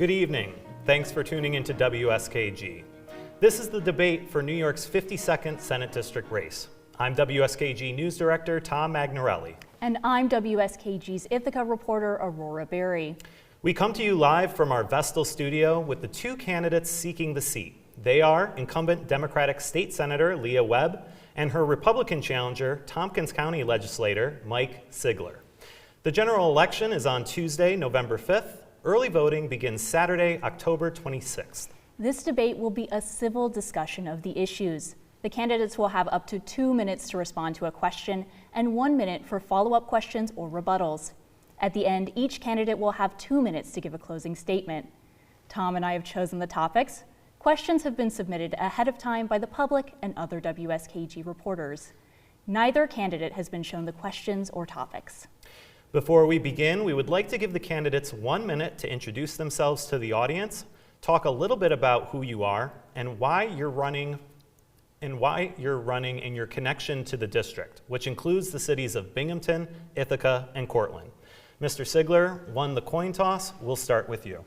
Good evening. Thanks for tuning into WSKG. This is the debate for New York's 52nd Senate District race. I'm WSKG News Director Tom Magnarelli. And I'm WSKG's Ithaca reporter Aurora Berry. We come to you live from our Vestal studio with the two candidates seeking the seat. They are incumbent Democratic State Senator Leah Webb and her Republican challenger, Tompkins County legislator Mike Sigler. The general election is on Tuesday, November 5th. Early voting begins Saturday, October 26th. This debate will be a civil discussion of the issues. The candidates will have up to 2 minutes to respond to a question and 1 minute for follow-up questions or rebuttals. At the end, each candidate will have 2 minutes to give a closing statement. Tom and I have chosen the topics. Questions have been submitted ahead of time by the public and other WSKG reporters. Neither candidate has been shown the questions or topics. Before we begin, we would like to give the candidates 1 minute to introduce themselves to the audience, talk a little bit about who you are and why you're running and your connection to the district, which includes the cities of Binghamton, Ithaca, and Cortland. Mr. Sigler won the coin toss. We'll start with you.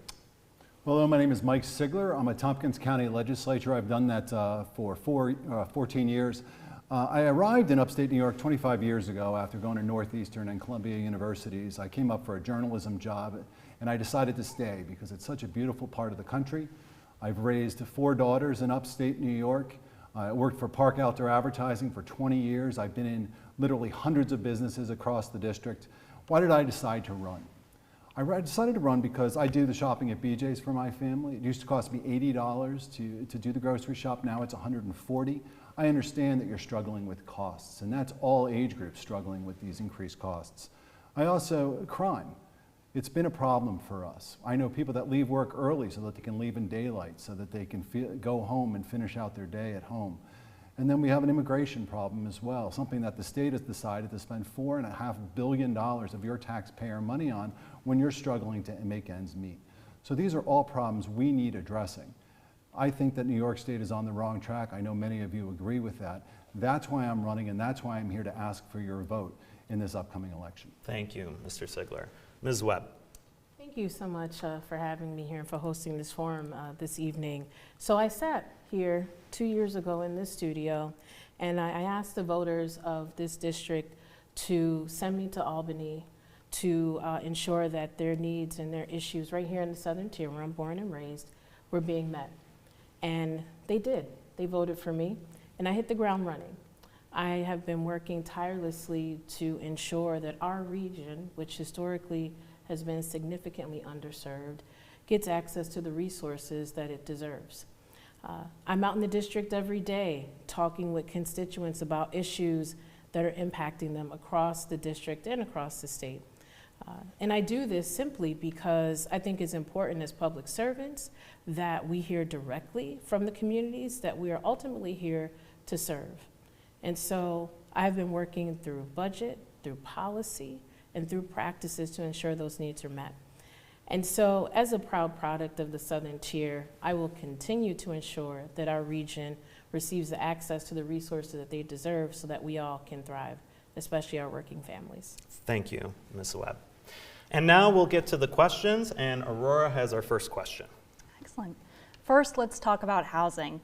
Hello, my name is Mike Sigler. I'm a Tompkins County legislator. I've done that for 14 years. I arrived in upstate New York 25 years ago after going to Northeastern and Columbia universities. I came up for a journalism job and I decided to stay because it's such a beautiful part of the country. I've raised 4 daughters in upstate New York. I worked for Park Outdoor Advertising for 20 years. I've been in literally hundreds of businesses across the district. Why did I decide to run? I decided to run because I do the shopping at BJ's for my family. It used to cost me $80 to do the grocery shop. Now it's $140. I understand that you're struggling with costs, and that's all age groups struggling with these increased costs. Crime. It's been a problem for us. I know people that leave work early so that they can leave in daylight, so that they can go home and finish out their day at home. And then we have an immigration problem as well, something that the state has decided to spend $4.5 billion of your taxpayer money on when you're struggling to make ends meet. So these are all problems we need addressing. I think that New York State is on the wrong track. I know many of you agree with that. That's why I'm running, and that's why I'm here to ask for your vote in this upcoming election. Thank you, Mr. Sigler. Ms. Webb. Thank you so much for having me here and for hosting this forum this evening. So I sat here 2 years ago in this studio, and I asked the voters of this district to send me to Albany to ensure that their needs and their issues right here in the Southern Tier, where I'm born and raised, were being met. And they did. They voted for me, and I hit the ground running. I have been working tirelessly to ensure that our region, which historically has been significantly underserved, gets access to the resources that it deserves. I'm out in the district every day talking with constituents about issues that are impacting them across the district and across the state. And I do this simply because I think it's important as public servants that we hear directly from the communities that we are ultimately here to serve. And so I've been working through budget, through policy, and through practices to ensure those needs are met. And so as a proud product of the Southern Tier, I will continue to ensure that our region receives the access to the resources that they deserve so that we all can thrive, especially our working families. Thank you, Ms. Webb. And now we'll get to the questions, and Aurora has our first question. Excellent. First, let's talk about housing.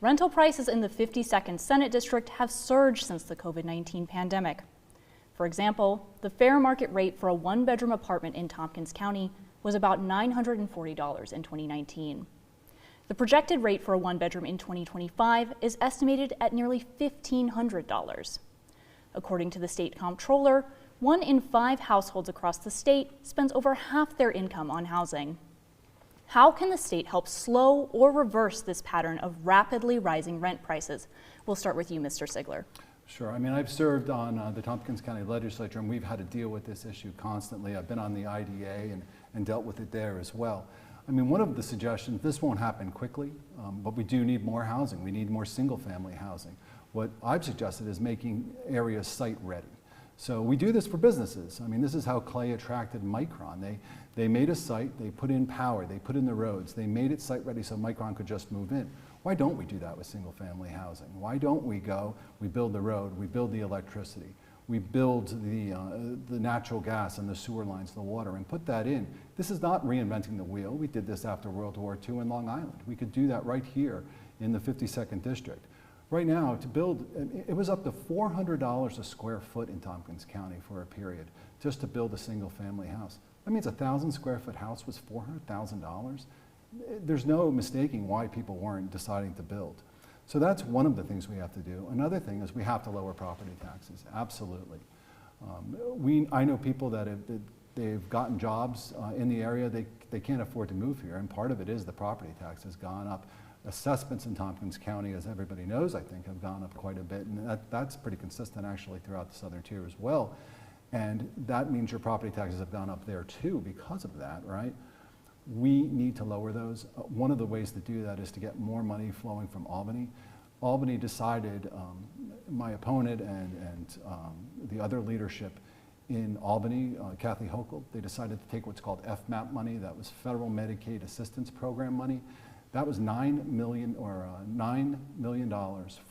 Rental prices in the 52nd Senate District have surged since the COVID-19 pandemic. For example, the fair market rate for a one-bedroom apartment in Tompkins County was about $940 in 2019. The projected rate for a one-bedroom in 2025 is estimated at nearly $1,500. According to the state comptroller, 1 in 5 households across the state spends over half their income on housing. How can the state help slow or reverse this pattern of rapidly rising rent prices? We'll start with you, Mr. Sigler. Sure. I mean, I've served on the Tompkins County Legislature, and we've had to deal with this issue constantly. I've been on the IDA and dealt with it there as well. I mean, one of the suggestions, this won't happen quickly, but we do need more housing. We need more single-family housing. What I've suggested is making areas site-ready. So we do this for businesses. I mean, this is how Clay attracted Micron. They made a site, they put in power, they put in the roads, they made it site-ready so Micron could just move in. Why don't we do that with single-family housing? Why don't we go, we build the road, we build the electricity, We build the natural gas and the sewer lines, the water, and put that in. This is not reinventing the wheel. We did this after World War II in Long Island. We could do that right here in the 52nd District. Right now, to build, it was up to $400 a square foot in Tompkins County for a period, just to build a single family house. That means a 1,000 square foot house was $400,000. There's no mistaking why people weren't deciding to build. So that's one of the things we have to do. Another thing is we have to lower property taxes, absolutely. I know people that they've gotten jobs in the area, they can't afford to move here, and part of it is the property tax has gone up. Assessments in Tompkins County, as everybody knows, I think, have gone up quite a bit, and that's pretty consistent actually throughout the southern tier as well. And that means your property taxes have gone up there too because of that, right? We need to lower those. One of the ways to do that is to get more money flowing from Albany. Albany decided, my opponent and the other leadership in Albany, Kathy Hochul, they decided to take what's called FMAP money, that was Federal Medicaid Assistance Program money. That was $9 million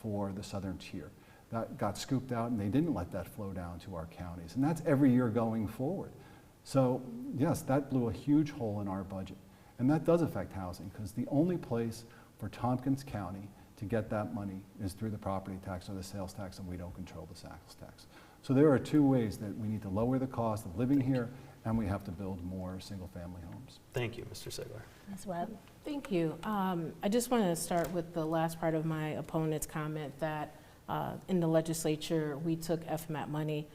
for the southern tier. That got scooped out and they didn't let that flow down to our counties. And that's every year going forward. So yes, that blew a huge hole in our budget. And that does affect housing because the only place for Tompkins County to get that money is through the property tax or the sales tax, and we don't control the sales tax. So there are two ways that we need to lower the cost of living here, and we have to build more single-family homes. Thank you, Mr. Sigler. Ms. Webb? Thank you. I just want to start with the last part of my opponent's comment that in the legislature we took FMAP money.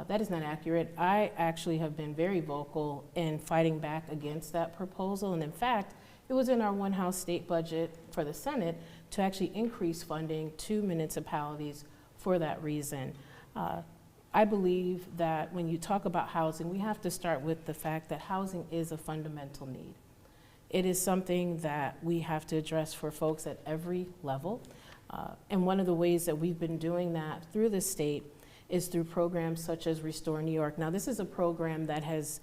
That is not accurate. I actually have been very vocal in fighting back against that proposal, and in fact, it was in our one-house state budget for the Senate to actually increase funding to municipalities for that reason. I believe that when you talk about housing, we have to start with the fact that housing is a fundamental need. It is something that we have to address for folks at every level. And one of the ways that we've been doing that through the state is through programs such as Restore New York. Now, this is a program that has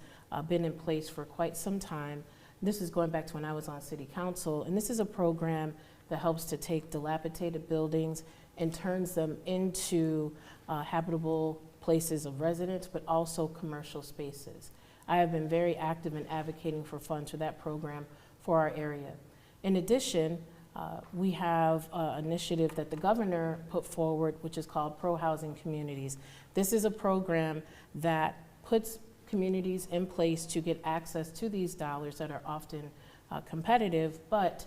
been in place for quite some time. This is going back to when I was on city council, and this is a program that helps to take dilapidated buildings and turns them into habitable places of residence, but also commercial spaces. I have been very active in advocating for funds for that program for our area. In addition, we have an initiative that the governor put forward, which is called Pro-Housing Communities. This is a program that puts communities in place to get access to these dollars that are often competitive, but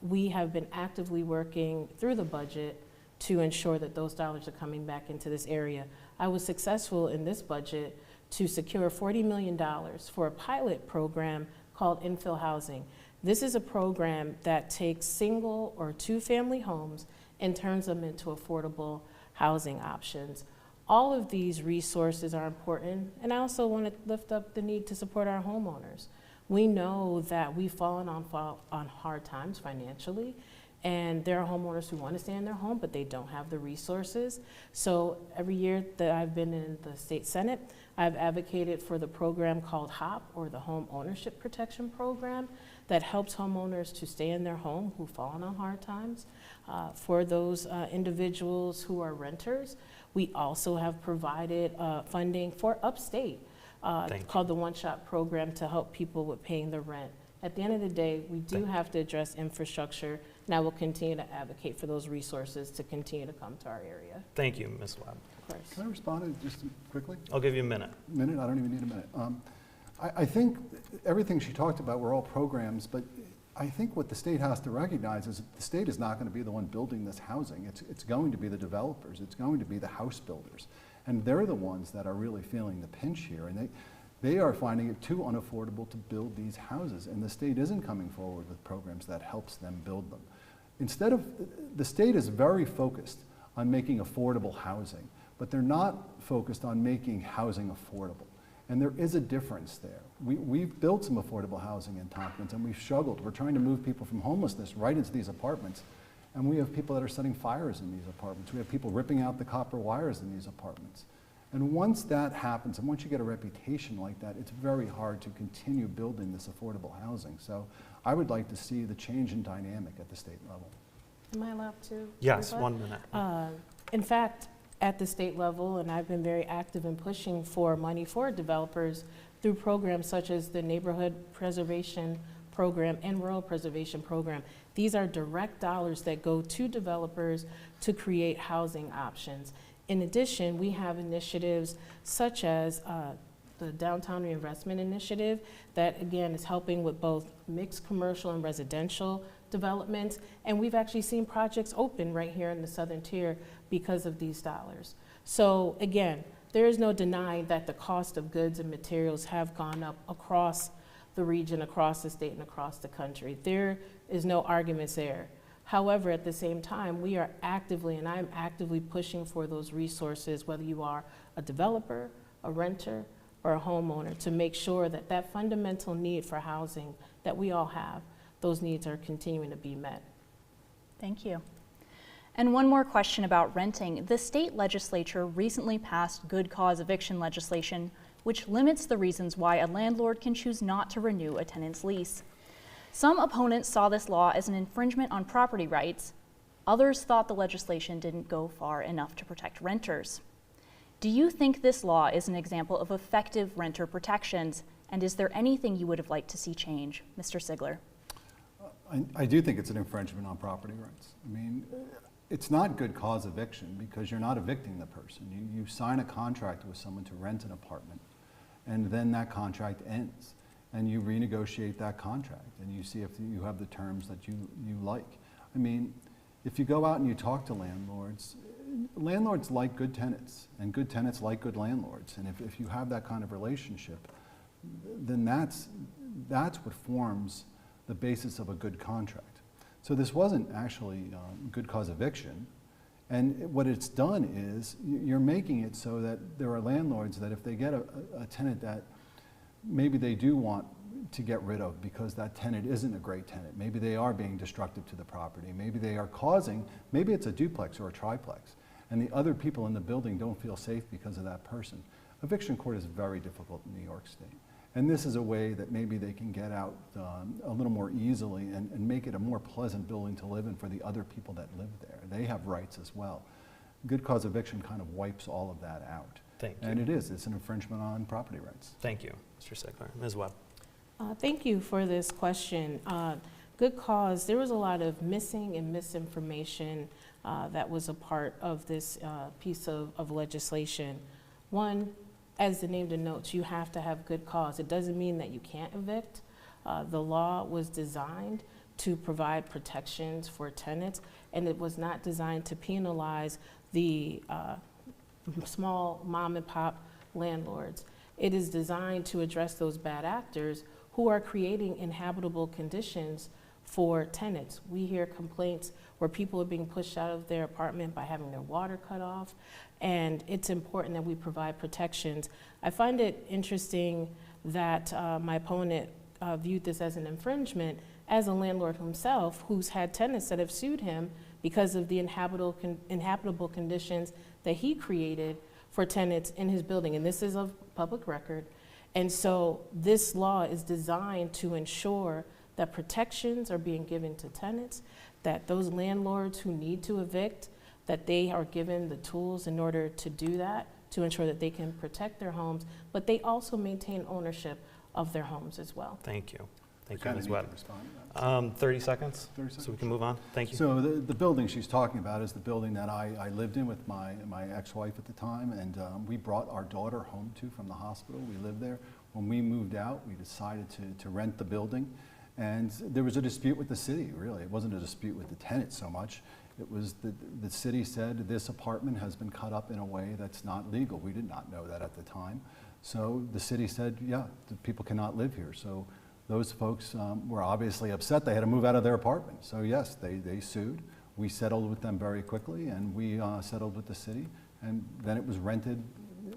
we have been actively working through the budget to ensure that those dollars are coming back into this area. I was successful in this budget to secure $40 million for a pilot program called infill housing. This is a program that takes single or two-family homes and turns them into affordable housing options. All of these resources are important, and I also want to lift up the need to support our homeowners. We know that we've fallen on hard times financially, and there are homeowners who want to stay in their home, but they don't have the resources. So every year that I've been in the state Senate, I've advocated for the program called HOP, or the Home Ownership Protection Program, that helps homeowners to stay in their home who've fallen on hard times. For those individuals who are renters, we also have provided funding for upstate called the One Shot Program to help people with paying the rent. At the end of the day, we do have to address infrastructure, and I will continue to advocate for those resources to continue to come to our area. Thank you, Ms. Webb. Of course. Can I respond just quickly? I'll give you a minute. Minute? I don't even need a minute. I think everything she talked about were all programs, but I think what the state has to recognize is that the state is not going to be the one building this housing. It's going to be the developers. It's going to be the house builders. And they're the ones that are really feeling the pinch here. And they are finding it too unaffordable to build these houses. And the state isn't coming forward with programs that helps them build them. Instead of, the state is very focused on making affordable housing, but they're not focused on making housing affordable. And there is a difference there. We've built some affordable housing in Tompkins, and we've struggled. We're trying to move people from homelessness right into these apartments. And we have people that are setting fires in these apartments. We have people ripping out the copper wires in these apartments. And once that happens, and once you get a reputation like that, it's very hard to continue building this affordable housing. So I would like to see the change in dynamic at the state level. Am I allowed to? Yes, rebut? 1 minute. In fact, at the state level, and I've been very active in pushing for money for developers through programs such as the Neighborhood Preservation Program and Rural Preservation Program. These are direct dollars that go to developers to create housing options. In addition, we have initiatives such as the Downtown Reinvestment Initiative that, again, is helping with both mixed commercial and residential developments. And we've actually seen projects open right here in the Southern Tier because of these dollars. So again, there is no denying that the cost of goods and materials have gone up across the region, across the state, and across the country. There is no arguments there. However, at the same time, we are actively, and I'm actively pushing for those resources, whether you are a developer, a renter, or a homeowner, to make sure that that fundamental need for housing that we all have, those needs are continuing to be met. Thank you. And one more question about renting. The state legislature recently passed good cause eviction legislation, which limits the reasons why a landlord can choose not to renew a tenant's lease. Some opponents saw this law as an infringement on property rights. Others thought the legislation didn't go far enough to protect renters. Do you think this law is an example of effective renter protections? And is there anything you would have liked to see change? Mr. Sigler. I do think it's an infringement on property rights. I mean, it's not good cause eviction because you're not evicting the person. You sign a contract with someone to rent an apartment, and then that contract ends, and you renegotiate that contract, and you see if you have the terms that you like. I mean, if you go out and you talk to landlords, landlords like good tenants, and good tenants like good landlords, and if you have that kind of relationship, then that's what forms the basis of a good contract. So this wasn't actually good cause eviction, and what it's done is you're making it so that there are landlords that if they get a tenant that maybe they do want to get rid of because that tenant isn't a great tenant, maybe they are being destructive to the property, maybe they are causing, maybe it's a duplex or a triplex, and the other people in the building don't feel safe because of that person. Eviction court is very difficult in New York State. And this is a way that maybe they can get out a little more easily and make it a more pleasant building to live in for the other people that live there. They have rights as well. Good cause eviction kind of wipes all of that out. Thank you. And it's an infringement on property rights. Thank you, Mr. Sigler. Ms. Webb. Thank you for this question. Good cause, there was a lot of missing and misinformation that was a part of this piece of legislation. One, as the name denotes, you have to have good cause. It doesn't mean that you can't evict. The law was designed to provide protections for tenants, and it was not designed to penalize the small mom and pop landlords. It is designed to address those bad actors who are creating inhabitable conditions for tenants. We hear complaints where people are being pushed out of their apartment by having their water cut off, and it's important that we provide protections. I find it interesting that my opponent viewed this as an infringement as a landlord himself who's had tenants that have sued him because of the inhabitable conditions that he created for tenants in his building, and this is of public record. And so this law is designed to ensure that protections are being given to tenants, that those landlords who need to evict, that they are given the tools in order to do that, to ensure that they can protect their homes, but they also maintain ownership of their homes as well. Thank you. Thank you, Kind of Ms. need Webb. to respond to that. 30 seconds, 30 so we seconds. can move on. Thank you. So the building she's talking about is the building that I lived in with my ex-wife at the time, and we brought our daughter home to from the hospital. We lived there. When we moved out, we decided to rent the building, and there was a dispute with the city, really. It wasn't a dispute with the tenant so much. It was the city said this apartment has been cut up in a way that's not legal. We did not know that at the time. So the city said, yeah, the people cannot live here. So those folks were obviously upset. They had to move out of their apartment. So yes, they sued. We settled with them very quickly, and we settled with the city, and then it was rented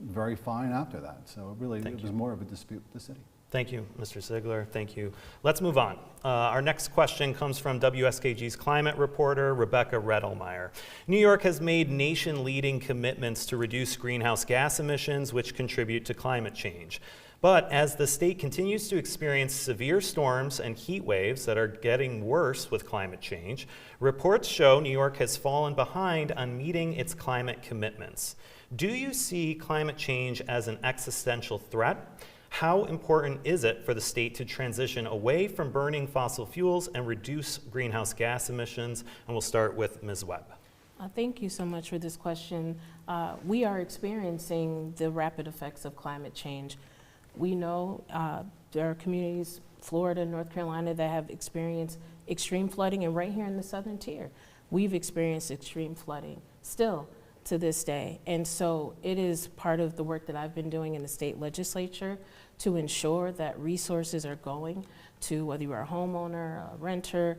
very fine after that. So really, it was more of a dispute with the city. Thank you, Mr. Sigler. Thank you. Let's move on. Our next question comes from WSKG's climate reporter, Rebecca Redelmeyer. New York has made nation-leading commitments to reduce greenhouse gas emissions, which contribute to climate change. But as the state continues to experience severe storms and heat waves that are getting worse with climate change, reports show New York has fallen behind on meeting its climate commitments. Do you see climate change as an existential threat? How important is it for the state to transition away from burning fossil fuels and reduce greenhouse gas emissions? And we'll start with Ms. Webb. Thank you so much for this question. We are experiencing the rapid effects of climate change. We know there are communities, Florida, North Carolina, that have experienced extreme flooding, and right here in the southern tier, we've experienced extreme flooding still to this day. And so it is part of the work that I've been doing in the state legislature to ensure that resources are going to, whether you are a homeowner, a renter,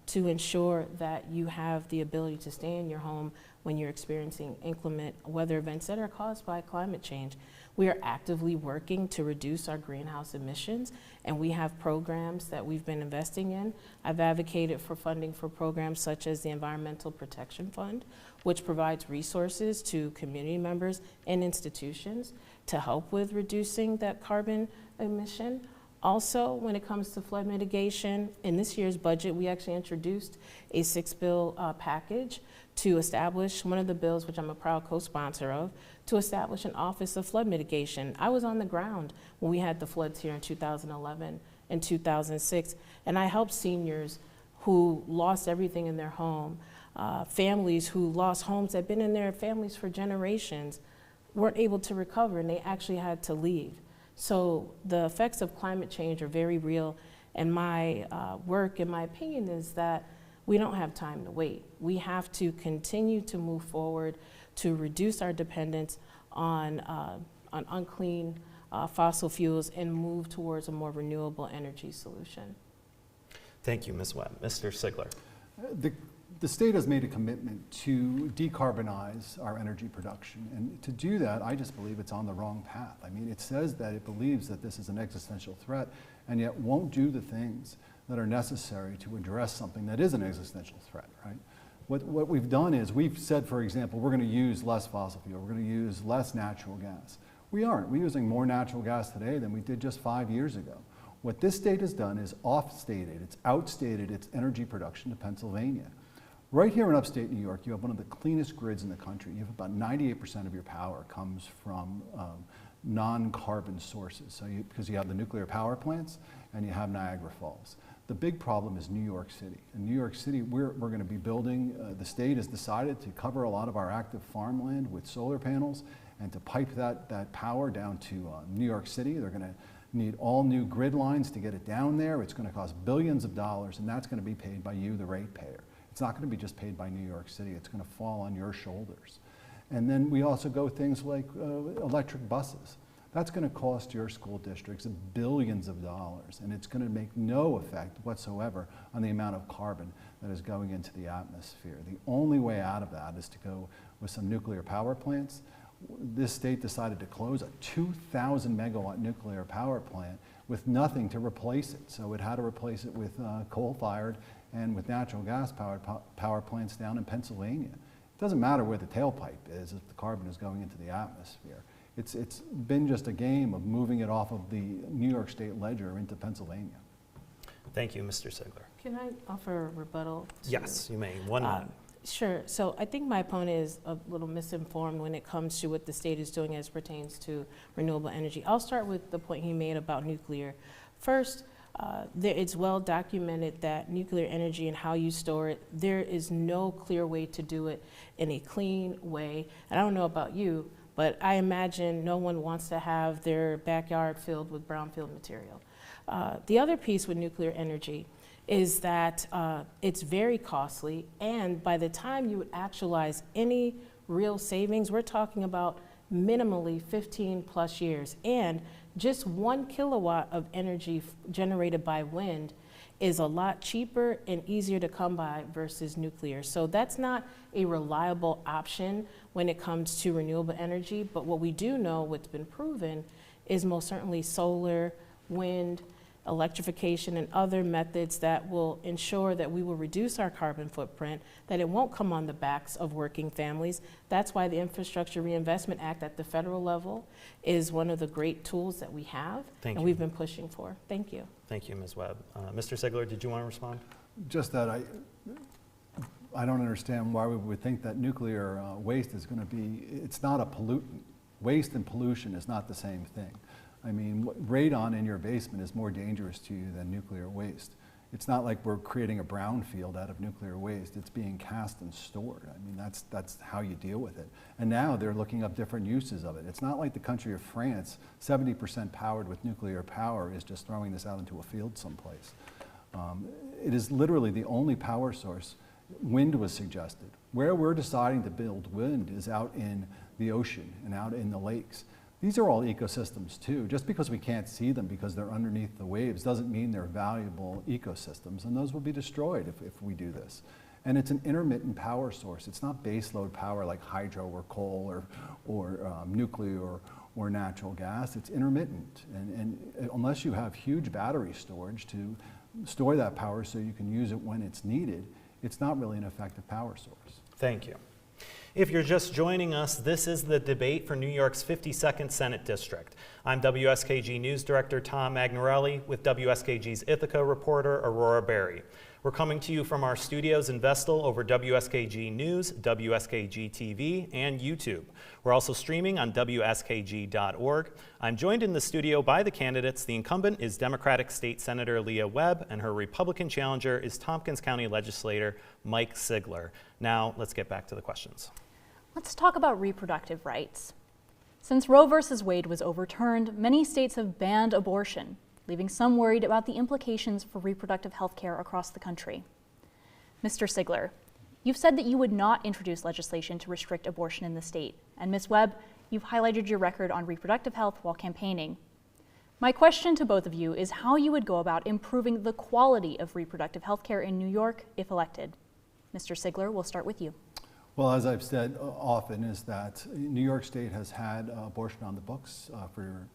to ensure that you have the ability to stay in your home when you're experiencing inclement weather events that are caused by climate change. We are actively working to reduce our greenhouse emissions, and we have programs that we've been investing in. I've advocated for funding for programs such as the Environmental Protection Fund, which provides resources to community members and institutions to help with reducing that carbon emission. Also, when it comes to flood mitigation, in this year's budget, we actually introduced a 6-bill package to establish one of the bills, which I'm a proud co-sponsor of, to establish an Office of Flood Mitigation. I was on the ground when we had the floods here in 2011 and 2006, and I helped seniors who lost everything in their home, families who lost homes that had been in their families for generations, weren't able to recover, and they actually had to leave. So the effects of climate change are very real, and my work, in my opinion, is that we don't have time to wait. We have to continue to move forward to reduce our dependence on unclean fossil fuels and move towards a more renewable energy solution. Thank you, Ms. Webb. Mr. Sigler. The state has made a commitment to decarbonize our energy production, and to do that, I just believe it's on the wrong path. I mean, it says that it believes that this is an existential threat, and yet won't do the things that are necessary to address something that is an existential threat, right? What we've done is we've said, for example, we're going to use less fossil fuel, we're going to use less natural gas. We aren't. We're using more natural gas today than we did just 5 years ago. What this state has done is outstated its energy production to Pennsylvania. Right here in upstate New York, you have one of the cleanest grids in the country. You have about 98% of your power comes from non-carbon sources. So because you have the nuclear power plants and you have Niagara Falls. The big problem is New York City. In New York City, we're going to be building, the state has decided to cover a lot of our active farmland with solar panels and to pipe that power down to New York City. They're going to need all new grid lines to get it down there. It's going to cost billions of dollars, and that's going to be paid by you, the ratepayer. It's not going to be just paid by New York City. It's going to fall on your shoulders. And then we also go things like electric buses. That's going to cost your school districts billions of dollars, and it's going to make no effect whatsoever on the amount of carbon that is going into the atmosphere. The only way out of that is to go with some nuclear power plants. This state decided to close a 2,000 megawatt nuclear power plant with nothing to replace it. So it had to replace it with coal-fired and with natural gas power plants down in Pennsylvania. It doesn't matter where the tailpipe is if the carbon is going into the atmosphere. It's been just a game of moving it off of the New York State ledger into Pennsylvania. Thank you, Mr. Sigler. Can I offer a rebuttal? Yes, you may. 1 minute. Sure. So I think my opponent is a little misinformed when it comes to what the state is doing as pertains to renewable energy. I'll start with the point he made about nuclear. First, it's well documented that nuclear energy and how you store it, there is no clear way to do it in a clean way. And I don't know about you, but I imagine no one wants to have their backyard filled with brownfield material. The other piece with nuclear energy is that it's very costly, and by the time you would actualize any real savings, we're talking about minimally 15 plus years. And just 1 kilowatt of energy generated by wind is a lot cheaper and easier to come by versus nuclear. So that's not a reliable option when it comes to renewable energy, but what we do know, what's been proven, is most certainly solar, wind, electrification, and other methods that will ensure that we will reduce our carbon footprint, that it won't come on the backs of working families. That's why the Infrastructure Reinvestment Act at the federal level is one of the great tools that we have and we've been pushing for. Thank you. Thank you, Ms. Webb. Mr. Sigler, did you want to respond? Just that I don't understand why we would think that nuclear waste is going to be, it's not a pollutant. Waste and pollution is not the same thing. I mean, radon in your basement is more dangerous to you than nuclear waste. It's not like we're creating a brownfield out of nuclear waste. It's being cast and stored. I mean, that's how you deal with it. And now they're looking up different uses of it. It's not like the country of France, 70% powered with nuclear power, is just throwing this out into a field someplace. It is literally the only power source. Wind was suggested. Where we're deciding to build wind is out in the ocean and out in the lakes. These are all ecosystems too. Just because we can't see them because they're underneath the waves doesn't mean they're valuable ecosystems, and those will be destroyed if we do this. And it's an intermittent power source. It's not baseload power like hydro or coal or nuclear or natural gas. It's intermittent, and unless you have huge battery storage to store that power so you can use it when it's needed, it's not really an effective power source. Thank you. If you're just joining us, this is the debate for New York's 52nd Senate District. I'm WSKG News Director Tom Magnarelli with WSKG's Ithaca reporter Aurora Berry. We're coming to you from our studios in Vestal over WSKG News, WSKG TV, and YouTube. We're also streaming on WSKG.org. I'm joined in the studio by the candidates. The incumbent is Democratic State Senator Leah Webb, and her Republican challenger is Tompkins County Legislator Mike Sigler. Now, let's get back to the questions. Let's talk about reproductive rights. Since Roe v. Wade was overturned, many states have banned abortion, leaving some worried about the implications for reproductive health care across the country. Mr. Sigler, you've said that you would not introduce legislation to restrict abortion in the state. And Ms. Webb, you've highlighted your record on reproductive health while campaigning. My question to both of you is how you would go about improving the quality of reproductive health care in New York if elected. Mr. Sigler, we'll start with you. Well, as I've said often, is that New York State has had abortion on the books for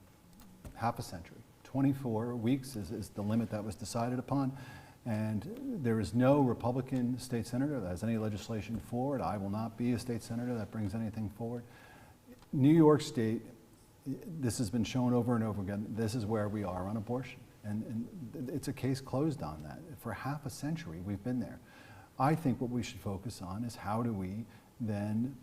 half a century. 24 weeks is the limit that was decided upon, and there is no Republican state senator that has any legislation forward. I will not be a state senator that brings anything forward. New York State, this has been shown over and over again, this is where we are on abortion, and it's a case closed on that. For half a century, we've been there. I think what we should focus on is how do we then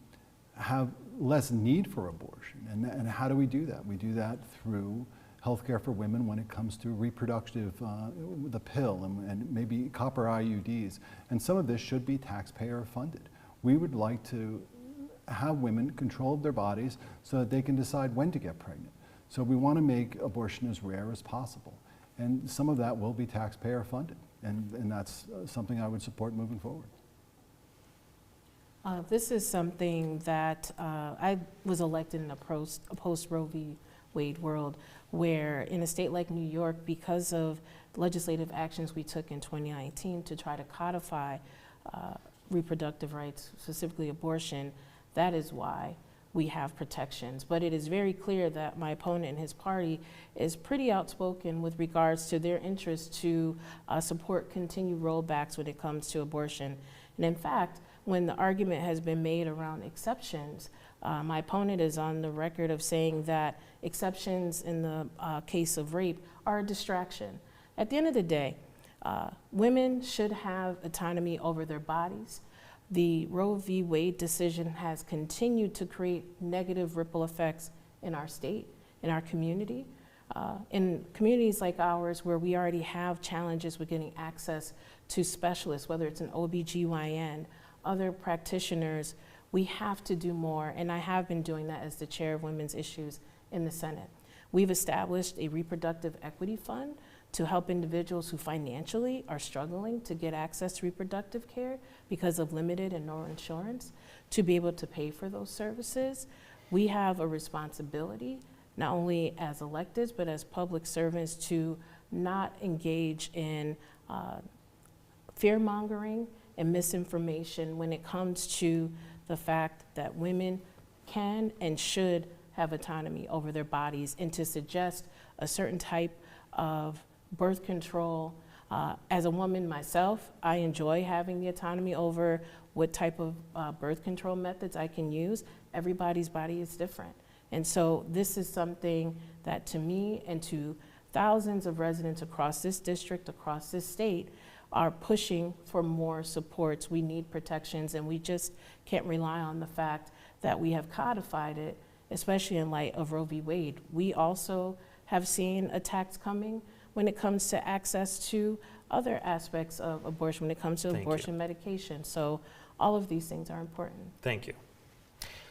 have less need for abortion, and how do we do that? We do that through healthcare for women when it comes to reproductive, the pill, and maybe copper IUDs. And some of this should be taxpayer funded. We would like to have women control their bodies so that they can decide when to get pregnant. So we want to make abortion as rare as possible. And some of that will be taxpayer funded. And that's something I would support moving forward. This is something that I was elected in a post-Roe v. Wade world, where in a state like New York, because of legislative actions we took in 2019 to try to codify reproductive rights, specifically abortion, that is why we have protections. But it is very clear that my opponent and his party is pretty outspoken with regards to their interest to support continued rollbacks when it comes to abortion. And in fact, when the argument has been made around exceptions, my opponent is on the record of saying that exceptions in the case of rape are a distraction. At the end of the day, women should have autonomy over their bodies. The Roe v. Wade decision has continued to create negative ripple effects in our state, in our community. In communities like ours where we already have challenges with getting access to specialists, whether it's an OBGYN, other practitioners, we have to do more, and I have been doing that as the chair of Women's Issues in the Senate. We've established a reproductive equity fund to help individuals who financially are struggling to get access to reproductive care because of limited and no insurance to be able to pay for those services. We have a responsibility, not only as electeds, but as public servants, to not engage in fear-mongering and misinformation when it comes to the fact that women can and should have autonomy over their bodies, and to suggest a certain type of birth control. As a woman myself, I enjoy having the autonomy over what type of birth control methods I can use. Everybody's body is different. And so this is something that to me and to thousands of residents across this district, across this state, are pushing for more supports. We need protections, and we just can't rely on the fact that we have codified it, especially in light of Roe v. Wade. We also have seen attacks coming when it comes to access to other aspects of abortion, when it comes to abortion medication. So all of these things are important. Thank you.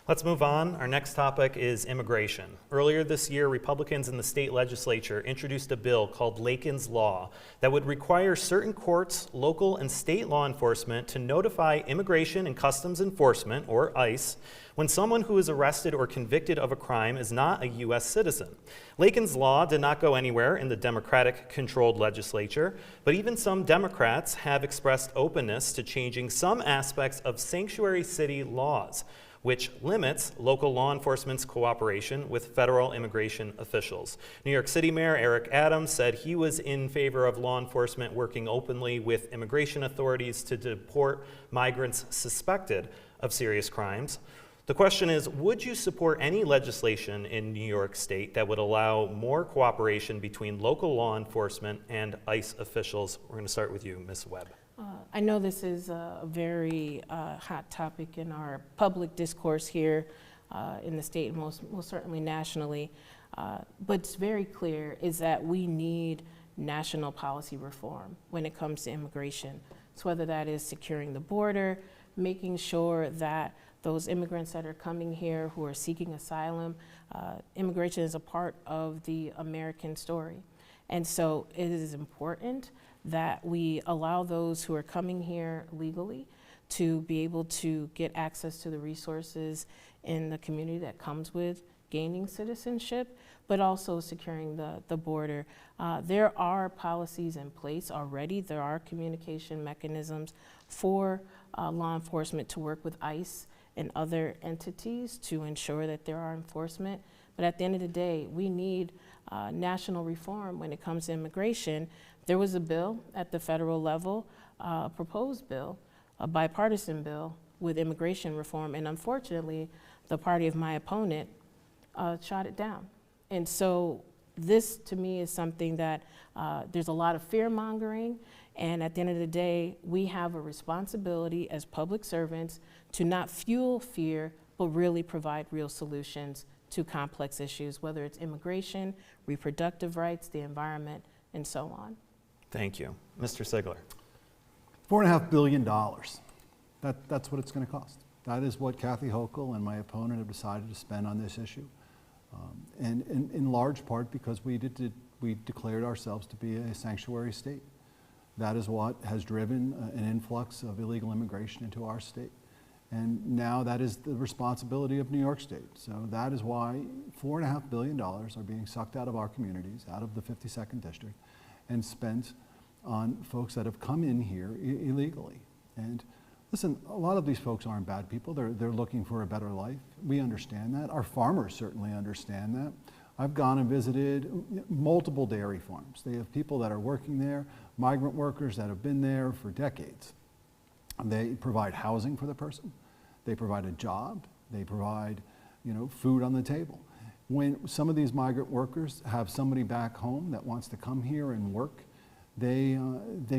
Let's move on. Our next topic is immigration. Earlier this year, Republicans in the state legislature introduced a bill called Lakin's Law that would require certain courts, local and state law enforcement to notify Immigration and Customs Enforcement, or ICE, when someone who is arrested or convicted of a crime is not a U.S. citizen. Lakin's Law did not go anywhere in the Democratic-controlled legislature, but even some Democrats have expressed openness to changing some aspects of sanctuary city laws, which limits local law enforcement's cooperation with federal immigration officials. New York City Mayor Eric Adams said he was in favor of law enforcement working openly with immigration authorities to deport migrants suspected of serious crimes. The question is, would you support any legislation in New York State that would allow more cooperation between local law enforcement and ICE officials? We're going to start with you, Ms. Webb. I know this is a very hot topic in our public discourse here in the state, and most certainly nationally. But it's very clear is that we need national policy reform when it comes to immigration. So whether that is securing the border, making sure that those immigrants that are coming here who are seeking asylum, immigration is a part of the American story. And so it is important that we allow those who are coming here legally to be able to get access to the resources in the community that comes with gaining citizenship, but also securing the border. There are policies in place already. There are communication mechanisms for law enforcement to work with ICE and other entities to ensure that there are enforcement. But at the end of the day, we need national reform when it comes to immigration. There was a bill at the federal level, a proposed bill, a bipartisan bill with immigration reform, and unfortunately, the party of my opponent shot it down. And so this, to me, is something that there's a lot of fear-mongering, and at the end of the day, we have a responsibility as public servants to not fuel fear, but really provide real solutions to complex issues, whether it's immigration, reproductive rights, the environment, and so on. Thank you. Mr. Sigler. $4.5 billion. That's what it's going to cost. That is what Kathy Hochul and my opponent have decided to spend on this issue. And in large part because we declared ourselves to be a sanctuary state. That is what has driven an influx of illegal immigration into our state. And now that is the responsibility of New York State. So that is why $4.5 billion are being sucked out of our communities, out of the 52nd district, and spent on folks that have come in here illegally. And listen, a lot of these folks aren't bad people. They're looking for a better life. We understand that. Our farmers certainly understand that. I've gone and visited multiple dairy farms. They have people that are working there, migrant workers that have been there for decades. They provide housing for the person. They provide a job. They provide, food on the table. When some of these migrant workers have somebody back home that wants to come here and work, they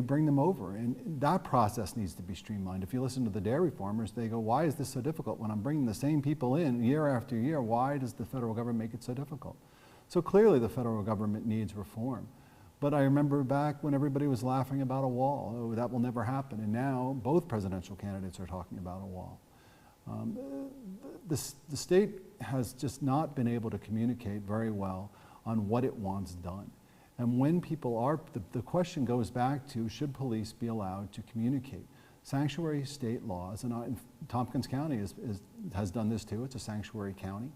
bring them over, and that process needs to be streamlined. If you listen to the dairy farmers, they go, why is this so difficult? When I'm bringing the same people in year after year, why does the federal government make it so difficult? So clearly the federal government needs reform. But I remember back when everybody was laughing about a wall. Oh, that will never happen. And now both presidential candidates are talking about a wall. The state has just not been able to communicate very well on what it wants done. And when people are, the question goes back to, should police be allowed to communicate? Sanctuary state laws, and Tompkins County has done this too, it's a sanctuary county.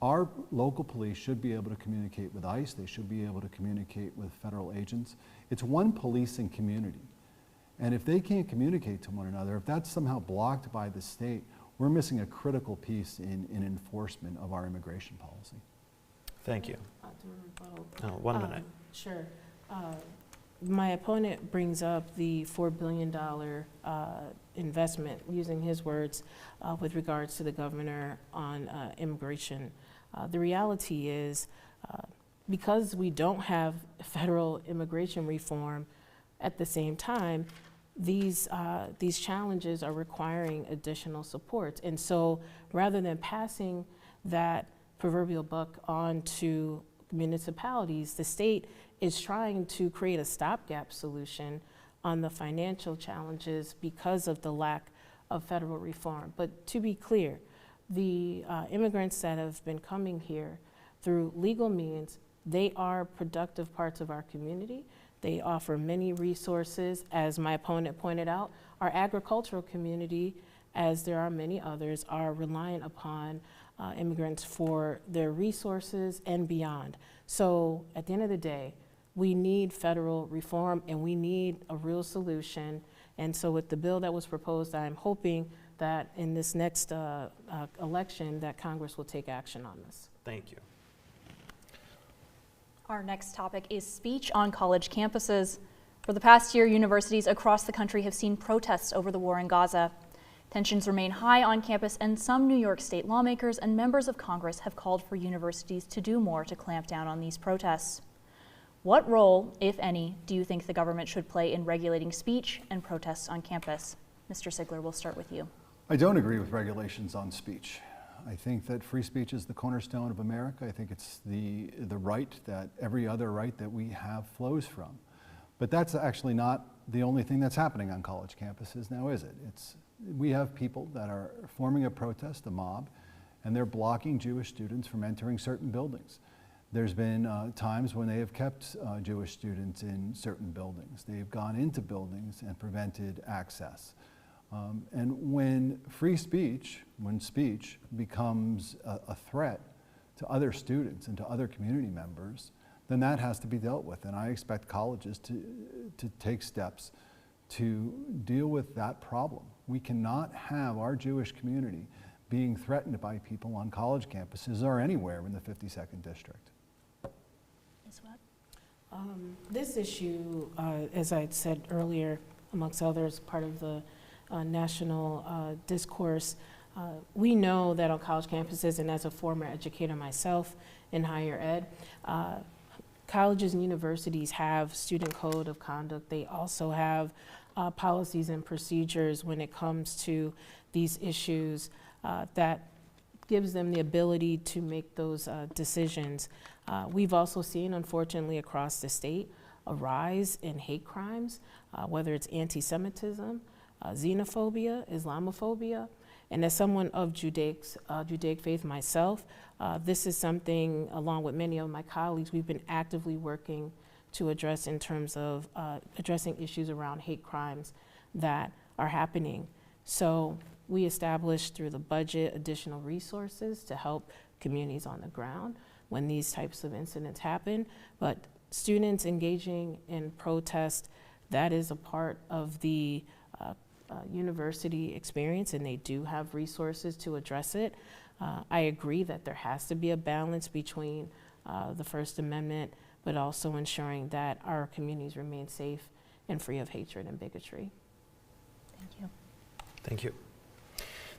Our local police should be able to communicate with ICE, they should be able to communicate with federal agents. It's one policing community. And if they can't communicate to one another, if that's somehow blocked by the state, we're missing a critical piece in enforcement of our immigration policy. Thank you. 1 minute. Sure. My opponent brings up the $4 billion investment, using his words, with regards to the governor on immigration. The reality is, because we don't have federal immigration reform, at the same time, these challenges are requiring additional supports. And so rather than passing that proverbial buck on to municipalities, the state is trying to create a stopgap solution on the financial challenges because of the lack of federal reform. But to be clear, the immigrants that have been coming here through legal means, they are productive parts of our community. They offer many resources. As my opponent pointed out, our agricultural community, as there are many others, are reliant upon immigrants for their resources and beyond. So at the end of the day, we need federal reform and we need a real solution. And so with the bill that was proposed, I'm hoping that in this next election that Congress will take action on this. Thank you. Our next topic is speech on college campuses. For the past year, universities across the country have seen protests over the war in Gaza. Tensions remain high on campus, and some New York State lawmakers and members of Congress have called for universities to do more to clamp down on these protests. What role, if any, do you think the government should play in regulating speech and protests on campus? Mr. Sigler, we'll start with you. I don't agree with regulations on speech. I think that free speech is the cornerstone of America. I think it's the right that every other right that we have flows from. But that's actually not the only thing that's happening on college campuses now, is it? We have people that are forming a protest, a mob, and they're blocking Jewish students from entering certain buildings. There's been times when they have kept Jewish students in certain buildings. They've gone into buildings and prevented access. And when speech becomes a threat to other students and to other community members, then that has to be dealt with. And I expect colleges to take steps to deal with that problem. We cannot have our Jewish community being threatened by people on college campuses or anywhere in the 52nd District. Ms. Webb? This issue, as I had said earlier, amongst others, part of the national discourse. We know that on college campuses, and as a former educator myself in higher ed, colleges and universities have student code of conduct. They also have policies and procedures when it comes to these issues that gives them the ability to make those decisions. We've also seen, unfortunately, across the state, a rise in hate crimes, whether it's anti-Semitism, xenophobia, Islamophobia, and as someone of Judaic faith myself, this is something, along with many of my colleagues, we've been actively working to address in terms of addressing issues around hate crimes that are happening. So we established through the budget additional resources to help communities on the ground when these types of incidents happen. But students engaging in protest, that is a part of the university experience, and they do have resources to address it. I agree that there has to be a balance between the First Amendment, but also ensuring that our communities remain safe and free of hatred and bigotry. Thank you. Thank you.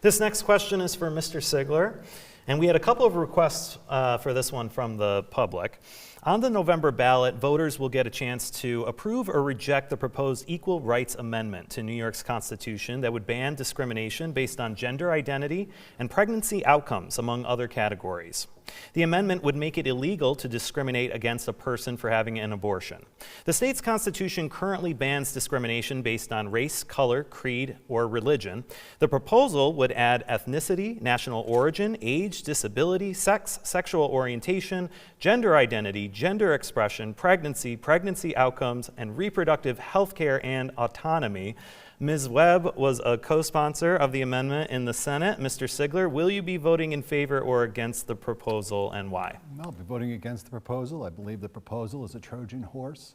This next question is for Mr. Sigler, and we had a couple of requests for this one from the public. On the November ballot, voters will get a chance to approve or reject the proposed Equal Rights Amendment to New York's Constitution that would ban discrimination based on gender identity and pregnancy outcomes, among other categories. The amendment would make it illegal to discriminate against a person for having an abortion. The state's constitution currently bans discrimination based on race, color, creed, or religion. The proposal would add ethnicity, national origin, age, disability, sex, sexual orientation, gender identity, gender expression, pregnancy outcomes, and reproductive health care and autonomy. Ms. Webb was a co-sponsor of the amendment in the Senate. Mr. Sigler, will you be voting in favor or against the proposal, and why? I'll be voting against the proposal. I believe the proposal is a Trojan horse.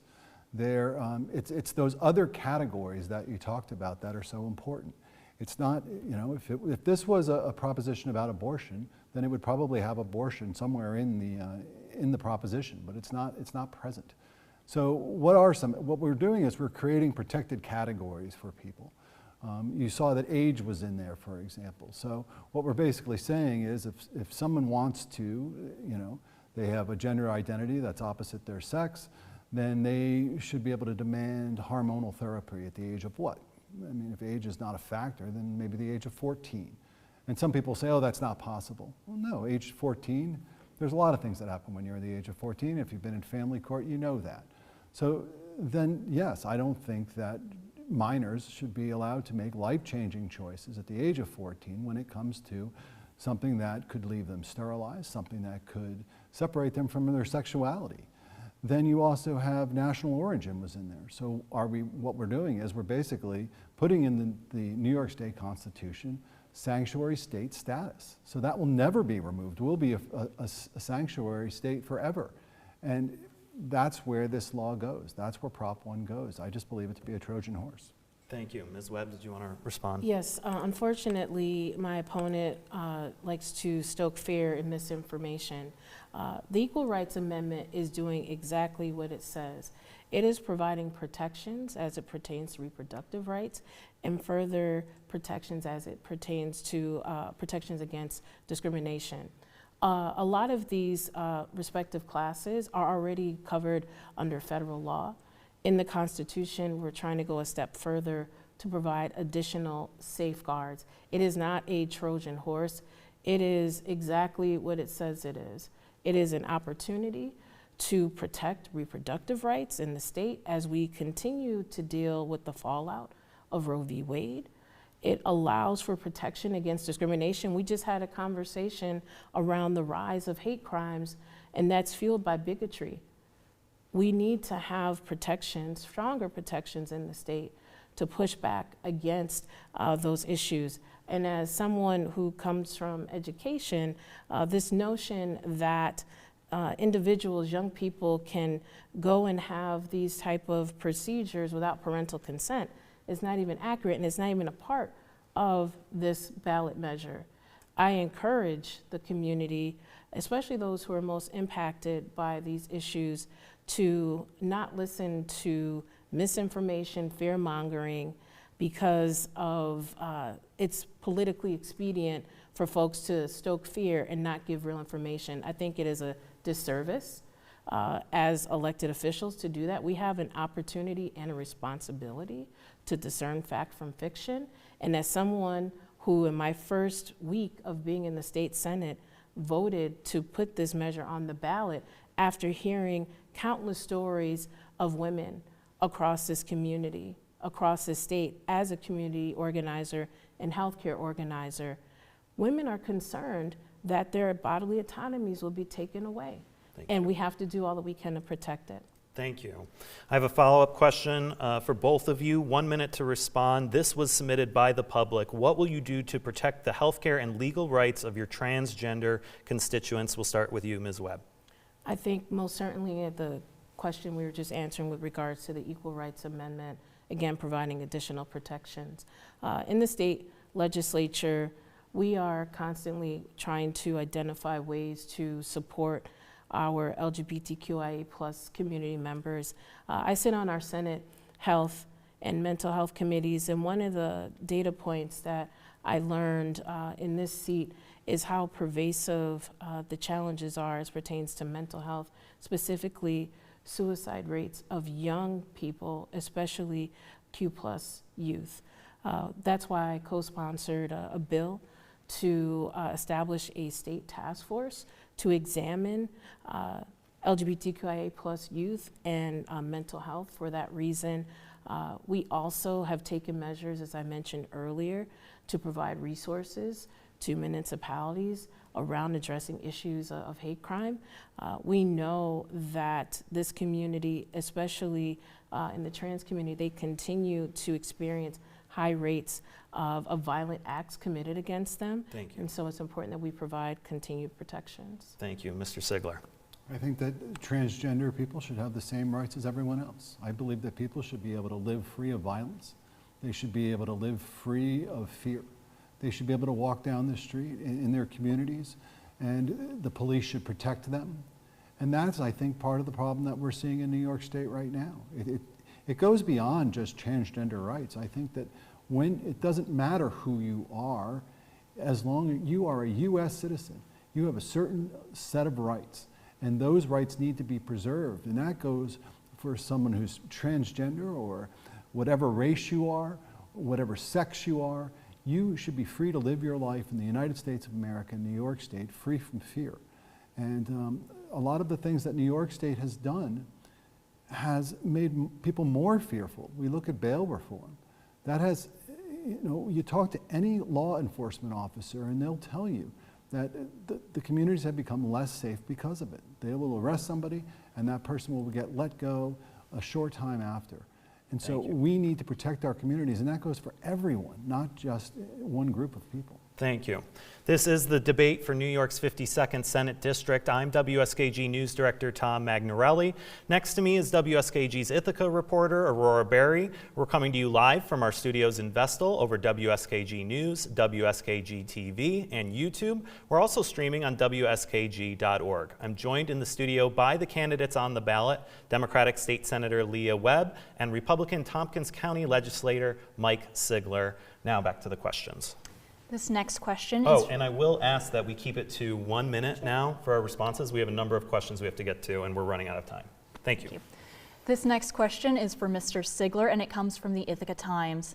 It's those other categories that you talked about that are so important. It's not, if this was a proposition about abortion, then it would probably have abortion somewhere in the proposition, but it's not present. So what we're doing is we're creating protected categories for people. You saw that age was in there, for example. So what we're basically saying is if someone wants to, they have a gender identity that's opposite their sex, then they should be able to demand hormonal therapy at the age of what? I mean, if age is not a factor, then maybe the age of 14. And some people say, oh, that's not possible. Well, no, age 14, there's a lot of things that happen when you're the age of 14. If you've been in family court, you know that. So then, yes, I don't think that minors should be allowed to make life-changing choices at the age of 14 when it comes to something that could leave them sterilized, something that could separate them from their sexuality. Then you also have national origin was in there. So what we're doing is we're basically putting in the New York State Constitution sanctuary state status. So that will never be removed. We'll be a sanctuary state forever. And that's where this law goes. That's where Prop 1 goes. I just believe it to be a Trojan horse. Thank you. Ms. Webb, did you want to respond? Yes, unfortunately, my opponent likes to stoke fear and misinformation. The Equal Rights Amendment is doing exactly what it says. It is providing protections as it pertains to reproductive rights and further protections as it pertains to protections against discrimination. A lot of these respective classes are already covered under federal law. In the Constitution, we're trying to go a step further to provide additional safeguards. It is not a Trojan horse. It is exactly what it says it is. It is an opportunity to protect reproductive rights in the state as we continue to deal with the fallout of Roe v. Wade. It allows for protection against discrimination. We just had a conversation around the rise of hate crimes, and that's fueled by bigotry. We need to have protections, stronger protections in the state to push back against those issues. And as someone who comes from education, this notion that individuals, young people can go and have these type of procedures without parental consent is not even accurate, and it's not even a part of this ballot measure. I encourage the community, especially those who are most impacted by these issues, to not listen to misinformation, fear-mongering, because of it's politically expedient for folks to stoke fear and not give real information. I think it is a disservice as elected officials to do that. We have an opportunity and a responsibility to discern fact from fiction. And as someone who in my first week of being in the state Senate voted to put this measure on the ballot after hearing countless stories of women across this community, across this state, as a community organizer and healthcare organizer, women are concerned that their bodily autonomies will be taken away. And we have to do all that we can to protect it. Thank you. I have a follow-up question for both of you. 1 minute to respond. This was submitted by the public. What will you do to protect the healthcare and legal rights of your transgender constituents? We'll start with you, Ms. Webb. I think most certainly the question we were just answering with regards to the Equal Rights Amendment, again, providing additional protections. In the state legislature, we are constantly trying to identify ways to support our LGBTQIA+ community members. I sit on our Senate Health and Mental Health committees, and one of the data points that I learned in this seat is how pervasive the challenges are as pertains to mental health, specifically suicide rates of young people, especially Q+ youth. That's why I co-sponsored a bill to establish a state task force to examine LGBTQIA+ youth and mental health for that reason. We also have taken measures, as I mentioned earlier, to provide resources to municipalities around addressing issues of hate crime. We know that this community, especially in the trans community, they continue to experience high rates of violent acts committed against them. Thank you. And so it's important that we provide continued protections. Thank you. Mr. Sigler. I think that transgender people should have the same rights as everyone else. I believe that people should be able to live free of violence. They should be able to live free of fear. They should be able to walk down the street in their communities, and the police should protect them. And that's, I think, part of the problem that we're seeing in New York State right now. It goes beyond just transgender rights. I think that when it doesn't matter who you are, as long as you are a U.S. citizen, you have a certain set of rights, and those rights need to be preserved. And that goes for someone who's transgender or whatever race you are, whatever sex you are. You should be free to live your life in the United States of America, New York State, free from fear. And a lot of the things that New York State has done has made people more fearful. We look at bail reform. That has, you talk to any law enforcement officer and they'll tell you that the communities have become less safe because of it. They will arrest somebody and that person will get let go a short time after. And so we need to protect our communities, and that goes for everyone, not just one group of people. Thank you. This is the debate for New York's 52nd Senate District. I'm WSKG News Director Tom Magnarelli. Next to me is WSKG's Ithaca reporter Aurora Berry. We're coming to you live from our studios in Vestal over WSKG News, WSKG TV, and YouTube. We're also streaming on WSKG.org. I'm joined in the studio by the candidates on the ballot, Democratic State Senator Leah Webb and Republican Tompkins County Legislator Mike Sigler. Now back to the questions. This next question is... Oh, and I will ask that we keep it to 1 minute now for our responses. We have a number of questions we have to get to, and we're running out of time. Thank you. This next question is for Mr. Sigler, and it comes from the Ithaca Times.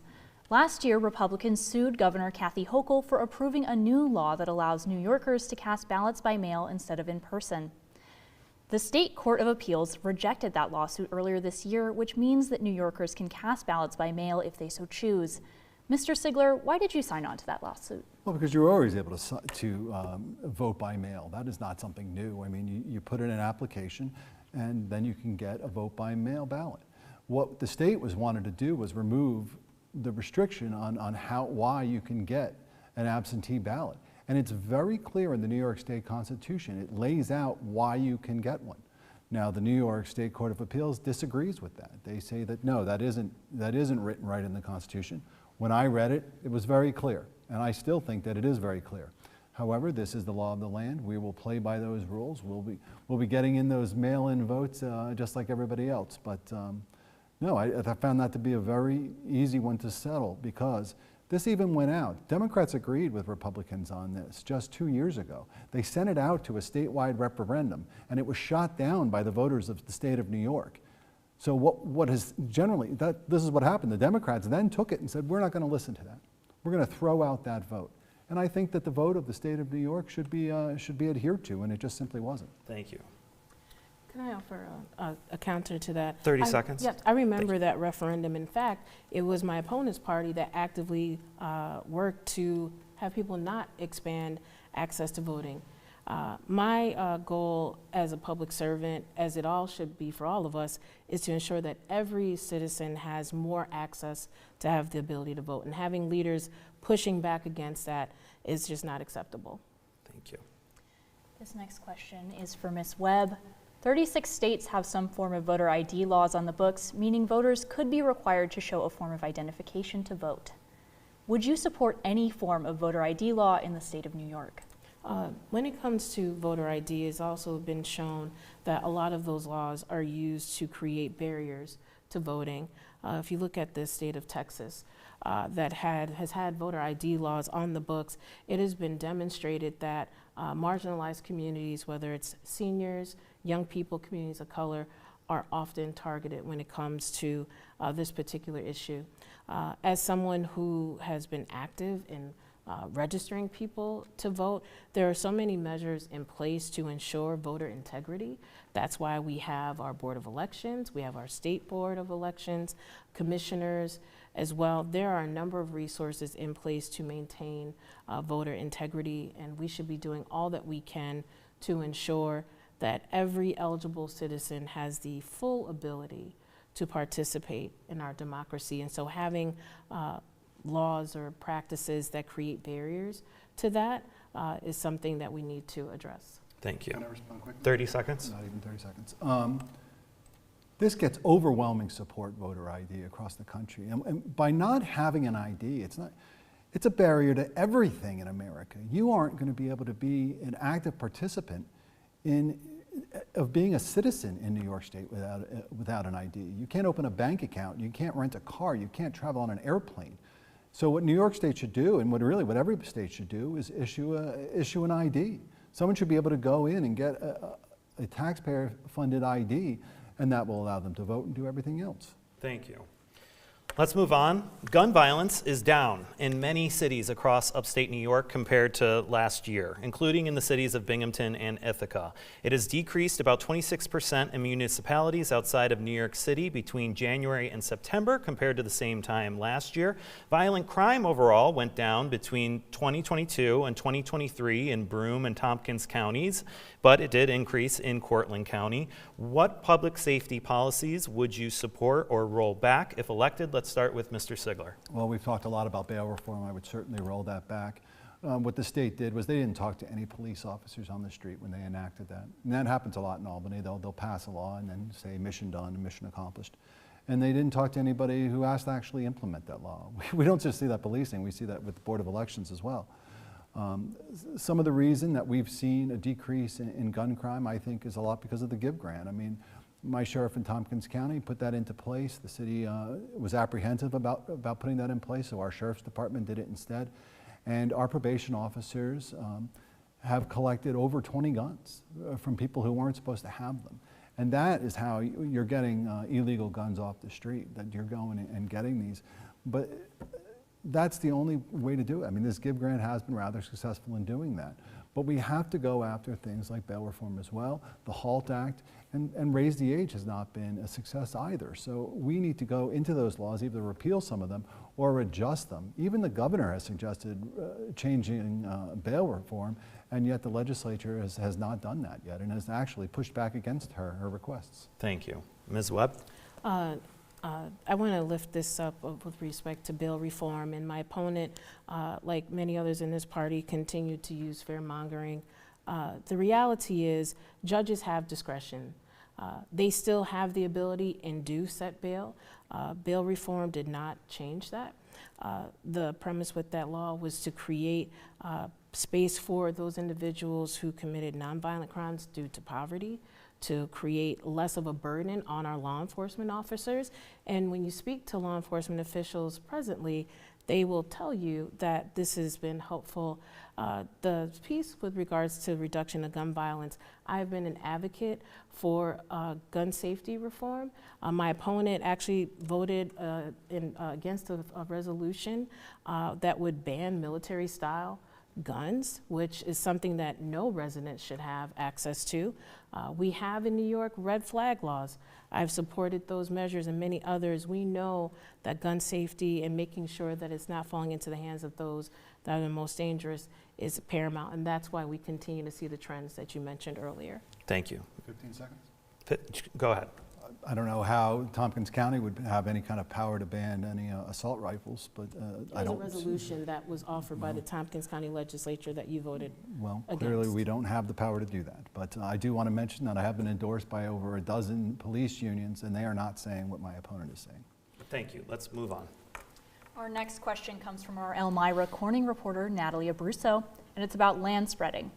Last year, Republicans sued Governor Kathy Hochul for approving a new law that allows New Yorkers to cast ballots by mail instead of in person. The State Court of Appeals rejected that lawsuit earlier this year, which means that New Yorkers can cast ballots by mail if they so choose. Mr. Sigler, why did you sign on to that lawsuit? Well, because you're always able to vote by mail. That is not something new. I mean, you put in an application and then you can get a vote by mail ballot. What the state wanted to do was remove the restriction on why you can get an absentee ballot. And it's very clear in the New York State Constitution. It lays out why you can get one. Now, the New York State Court of Appeals disagrees with that. They say that no, that isn't written right in the Constitution. When I read it, it was very clear, and I still think that it is very clear. However, this is the law of the land. We will play by those rules. We'll be getting in those mail-in votes just like everybody else. But no, I found that to be a very easy one to settle because this even went out. Democrats agreed with Republicans on this just 2 years ago. They sent it out to a statewide referendum, and it was shot down by the voters of the state of New York. So what has generally, this is what happened. The Democrats then took it and said, we're not going to listen to that. We're going to throw out that vote. And I think that the vote of the state of New York should be adhered to, and it just simply wasn't. Thank you. Can I offer a counter to that? 30 seconds. Yes, I remember that referendum. In fact, it was my opponent's party that actively worked to have people not expand access to voting. My goal as a public servant, as it all should be for all of us, is to ensure that every citizen has more access to have the ability to vote. And having leaders pushing back against that is just not acceptable. Thank you. This next question is for Ms. Webb. 36 states have some form of voter ID laws on the books, meaning voters could be required to show a form of identification to vote. Would you support any form of voter ID law in the state of New York? When it comes to voter ID, it's also been shown that a lot of those laws are used to create barriers to voting. If you look at the state of Texas, that has had voter ID laws on the books, it has been demonstrated that marginalized communities, whether it's seniors, young people, communities of color, are often targeted when it comes to this particular issue. As someone who has been active in registering people to vote, there are so many measures in place to ensure voter integrity. That's why we have our Board of Elections, we have our State Board of Elections, commissioners as well. There are a number of resources in place to maintain voter integrity, and we should be doing all that we can to ensure that every eligible citizen has the full ability to participate in our democracy. And so having laws or practices that create barriers to that is something that we need to address. Thank you. Can I respond quickly? 30 seconds. Not even 30 seconds. This gets overwhelming support, voter ID, across the country. And by not having an ID, it's a barrier to everything in America. You aren't going to be able to be an active participant in of being a citizen in New York State without an ID. You can't open a bank account, you can't rent a car, you can't travel on an airplane. So what New York State should do, and what every state should do, is issue an ID. Someone should be able to go in and get a taxpayer-funded ID, and that will allow them to vote and do everything else. Thank you. Let's move on. Gun violence is down in many cities across upstate New York compared to last year, including in the cities of Binghamton and Ithaca. It has decreased about 26% in municipalities outside of New York City between January and September compared to the same time last year. Violent crime overall went down between 2022 and 2023 in Broome and Tompkins counties, but it did increase in Cortland County. What public safety policies would you support or roll back if elected? Let's start with Mr. Sigler. Well, we've talked a lot about bail reform. I would certainly roll that back. What the state did was they didn't talk to any police officers on the street when they enacted that. And that happens a lot in Albany. They'll pass a law and then say mission done and mission accomplished. And they didn't talk to anybody who asked to actually implement that law. We don't just see that policing, we see that with the Board of Elections as well. Some of the reason that we've seen a decrease in gun crime, I think, is a lot because of the GIVE grant. I mean, my sheriff in Tompkins County put that into place. The city was apprehensive about putting that in place, so our sheriff's department did it instead. And our probation officers have collected over 20 guns from people who weren't supposed to have them. And that is how you're getting illegal guns off the street, that you're going and getting these. But that's the only way to do it. I mean, this GIVE grant has been rather successful in doing that. But we have to go after things like bail reform as well, the HALT Act, and raise the age has not been a success either. So we need to go into those laws, either repeal some of them or adjust them. Even the governor has suggested changing bail reform, and yet the legislature has not done that yet and has actually pushed back against her requests. Thank you. Ms. Webb? I want to lift this up with respect to bail reform, and my opponent, like many others in this party, continued to use fear-mongering. The reality is judges have discretion. They still have the ability and do set bail. Bail reform did not change that. The premise with that law was to create space for those individuals who committed nonviolent crimes due to poverty, to create less of a burden on our law enforcement officers. And when you speak to law enforcement officials presently, they will tell you that this has been helpful. The piece with regards to reduction of gun violence, I've been an advocate for gun safety reform. My opponent actually voted against a resolution that would ban military-style guns, which is something that no resident should have access to. We have in New York red flag laws. I've supported those measures and many others. We know that gun safety and making sure that it's not falling into the hands of those that are the most dangerous is paramount, and that's why we continue to see the trends that you mentioned earlier. Thank you. 15 seconds. Go ahead. I don't know how Tompkins County would have any kind of power to ban any assault rifles, but I don't. There's a resolution that was offered by the Tompkins County Legislature that you voted Well, against. clearly we don't have the power to do that. But I do want to mention that I have been endorsed by over a dozen police unions, and they are not saying what my opponent is saying. Thank you. Let's move on. Our next question comes from our Elmira Corning reporter, Natalie Abruzzo, and it's about land spreading.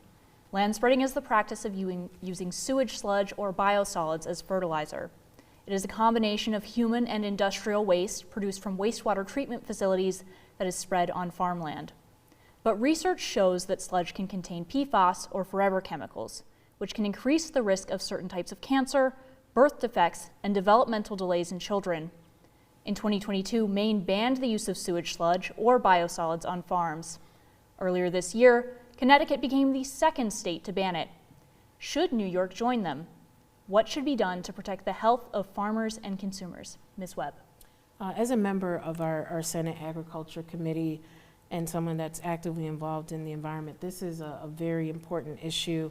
Land spreading is the practice of using sewage sludge or biosolids as fertilizer. It is a combination of human and industrial waste produced from wastewater treatment facilities that is spread on farmland. But research shows that sludge can contain PFAS or forever chemicals, which can increase the risk of certain types of cancer, birth defects, and developmental delays in children. In 2022, Maine banned the use of sewage sludge or biosolids on farms. Earlier this year, Connecticut became the second state to ban it. Should New York join them? What should be done to protect the health of farmers and consumers? Ms. Webb. As a member of our Senate Agriculture Committee and someone that's actively involved in the environment, this is a very important issue.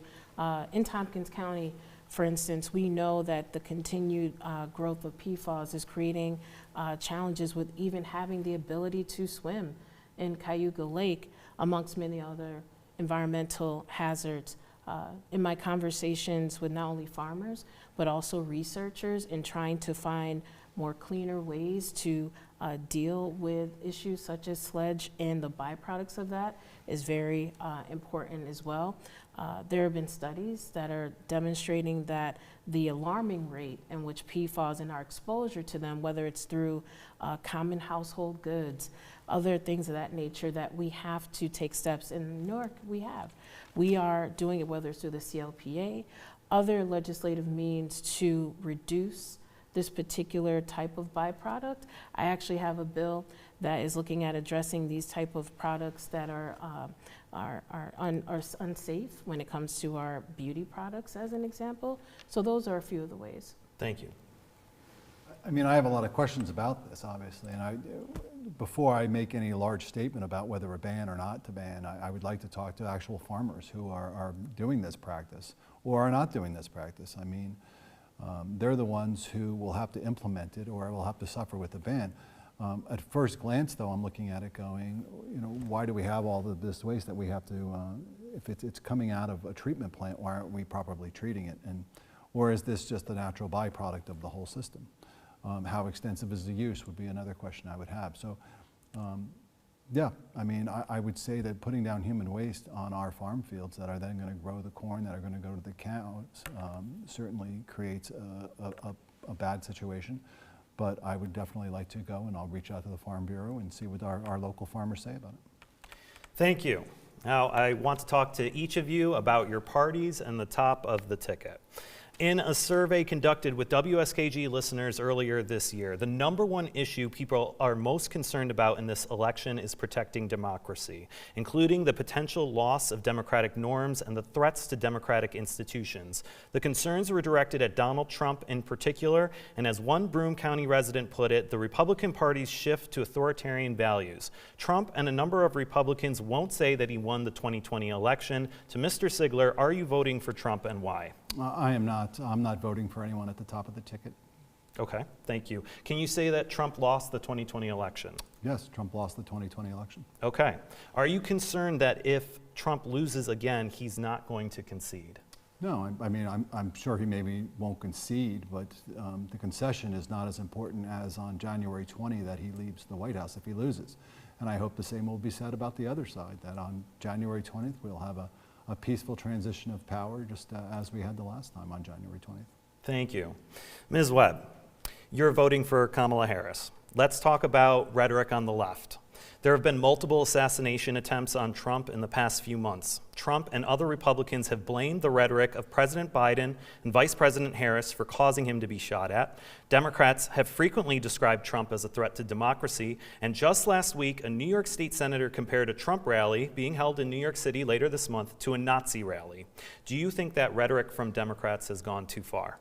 In Tompkins County, for instance, we know that the continued growth of PFAS is creating challenges with even having the ability to swim in Cayuga Lake, amongst many other environmental hazards. In my conversations with not only farmers, but also researchers in trying to find more cleaner ways to deal with issues such as sludge and the byproducts of that is very important as well. There have been studies that are demonstrating that the alarming rate in which PFAS and our exposure to them, whether it's through common household goods, other things of that nature, that we have to take steps. In New York, we are doing it, whether it's through the CLPA, other legislative means to reduce this particular type of byproduct. I actually have a bill that is looking at addressing these type of products that are unsafe when it comes to our beauty products, as an example. So those are a few of the ways. Thank you. I mean, I have a lot of questions about this, obviously, and before I make any large statement about whether a ban or not to ban, I would like to talk to actual farmers who are doing this practice or are not doing this practice. I mean, they're the ones who will have to implement it or will have to suffer with the ban. At first glance, though, I'm looking at it going, you know, why do we have all of this waste that we have to, if it's coming out of a treatment plant, why aren't we properly treating it? Or is this just a natural byproduct of the whole system? How extensive is the use would be another question I would have. So, yeah, I mean, I would say that putting down human waste on our farm fields that are then going to grow the corn, that are going to go to the cows, certainly creates a bad situation. But I would definitely like to go, and I'll reach out to the Farm Bureau and see what our local farmers say about it. Thank you. Now, I want to talk to each of you about your parties and the top of the ticket. In a survey conducted with WSKG listeners earlier this year, the #1 issue people are most concerned about in this election is protecting democracy, including the potential loss of democratic norms and the threats to democratic institutions. The concerns were directed at Donald Trump in particular, and as one Broome County resident put it, the Republican Party's shift to authoritarian values. Trump and a number of Republicans won't say that he won the 2020 election. To Mr. Sigler, are you voting for Trump and why? I am not. I'm not voting for anyone at the top of the ticket. Okay, thank you. Can you say that Trump lost the 2020 election? Yes, Trump lost the 2020 election. Okay. Are you concerned that if Trump loses again, he's not going to concede? No, I mean, I'm sure he maybe won't concede, but the concession is not as important as on January 20 that he leaves the White House if he loses. And I hope the same will be said about the other side, that on January 20th we'll have a peaceful transition of power, just as we had the last time on January 20th. Thank you. Ms. Webb, you're voting for Kamala Harris. Let's talk about rhetoric on the left. There have been multiple assassination attempts on Trump in the past few months. Trump and other Republicans have blamed the rhetoric of President Biden and Vice President Harris for causing him to be shot at. Democrats have frequently described Trump as a threat to democracy, and just last week, a New York State senator compared a Trump rally being held in New York City later this month to a Nazi rally. Do you think that rhetoric from Democrats has gone too far?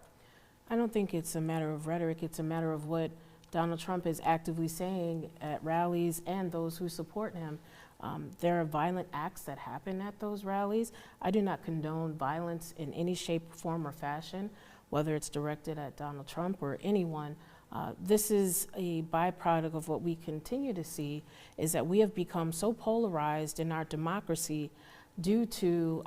I don't think it's a matter of rhetoric. It's a matter of what Donald Trump is actively saying at rallies and those who support him. There are violent acts that happen at those rallies. I do not condone violence in any shape, form, or fashion, whether it's directed at Donald Trump or anyone. This is a byproduct of what we continue to see, is that we have become so polarized in our democracy due to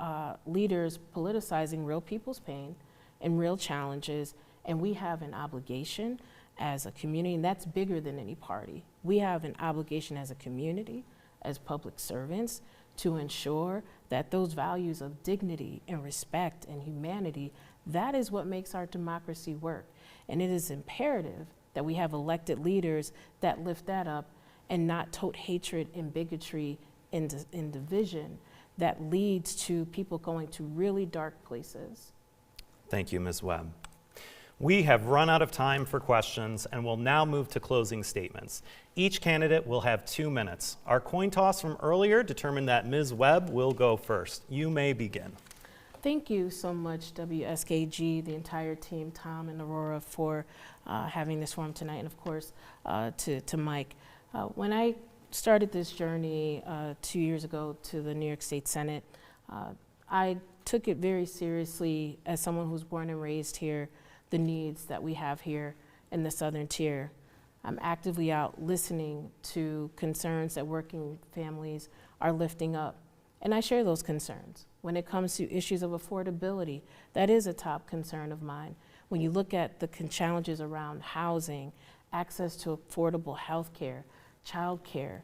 leaders politicizing real people's pain and real challenges, and we have an obligation as a community, and that's bigger than any party. We have an obligation as a community, as public servants, to ensure that those values of dignity and respect and humanity, that is what makes our democracy work. And it is imperative that we have elected leaders that lift that up and not tote hatred and bigotry and division that leads to people going to really dark places. Thank you, Ms. Webb. We have run out of time for questions and will now move to closing statements. Each candidate will have 2 minutes. Our coin toss from earlier determined that Ms. Webb will go first. You may begin. Thank you so much, WSKG, the entire team, Tom and Aurora, for having this forum tonight, and of course to Mike. When I started this journey 2 years ago to the New York State Senate, I took it very seriously as someone who's born and raised here, the needs that we have here in the Southern Tier. I'm actively out listening to concerns that working families are lifting up, and I share those concerns. When it comes to issues of affordability, that is a top concern of mine. When you look at the challenges around housing, access to affordable health care, child care.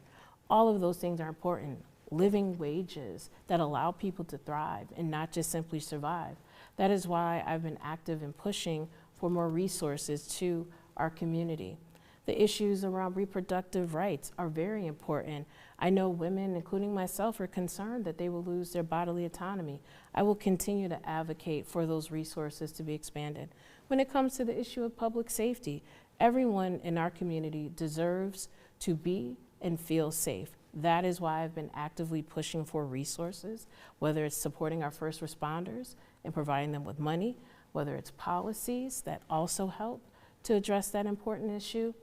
All of those things are important. Living wages that allow people to thrive and not just simply survive. That is why I've been active in pushing for more resources to our community. The issues around reproductive rights are very important. I know women, including myself, are concerned that they will lose their bodily autonomy. I will continue to advocate for those resources to be expanded. When it comes to the issue of public safety, everyone in our community deserves to be and feel safe. That is why I've been actively pushing for resources, whether it's supporting our first responders and providing them with money, whether it's policies that also help to address that important issue.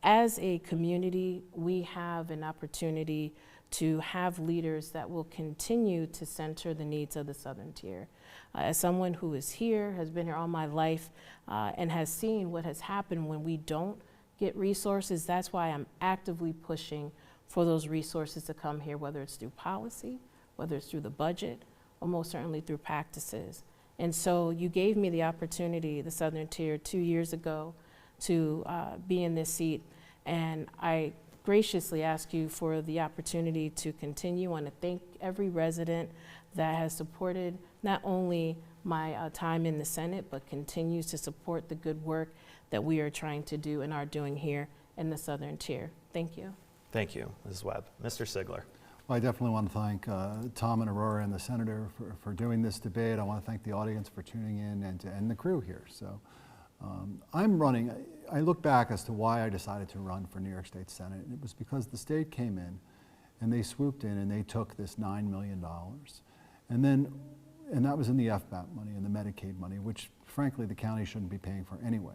As a community, we have an opportunity to have leaders that will continue to center the needs of the Southern Tier. As someone who is here, has been here all my life, and has seen what has happened when we don't get resources, that's why I'm actively pushing for those resources to come here, whether it's through policy, whether it's through the budget, or most certainly through practices. And so you gave me the opportunity, the Southern Tier, 2 years ago to be in this seat, and I graciously ask you for the opportunity to continue. I want to thank every resident that has supported not only my time in the Senate, but continues to support the good work that we are trying to do and are doing here in the Southern Tier. Thank you. Thank you, Ms. Webb. Mr. Sigler. Well, I definitely want to thank Tom and Aurora and the Senator for doing this debate. I want to thank the audience for tuning in and the crew here. So I'm running, I look back as to why I decided to run for New York State Senate. And it was because the state came in and they swooped in and they took this $9 million. And that was in the FBAP money and the Medicaid money, which frankly the county shouldn't be paying for anyway.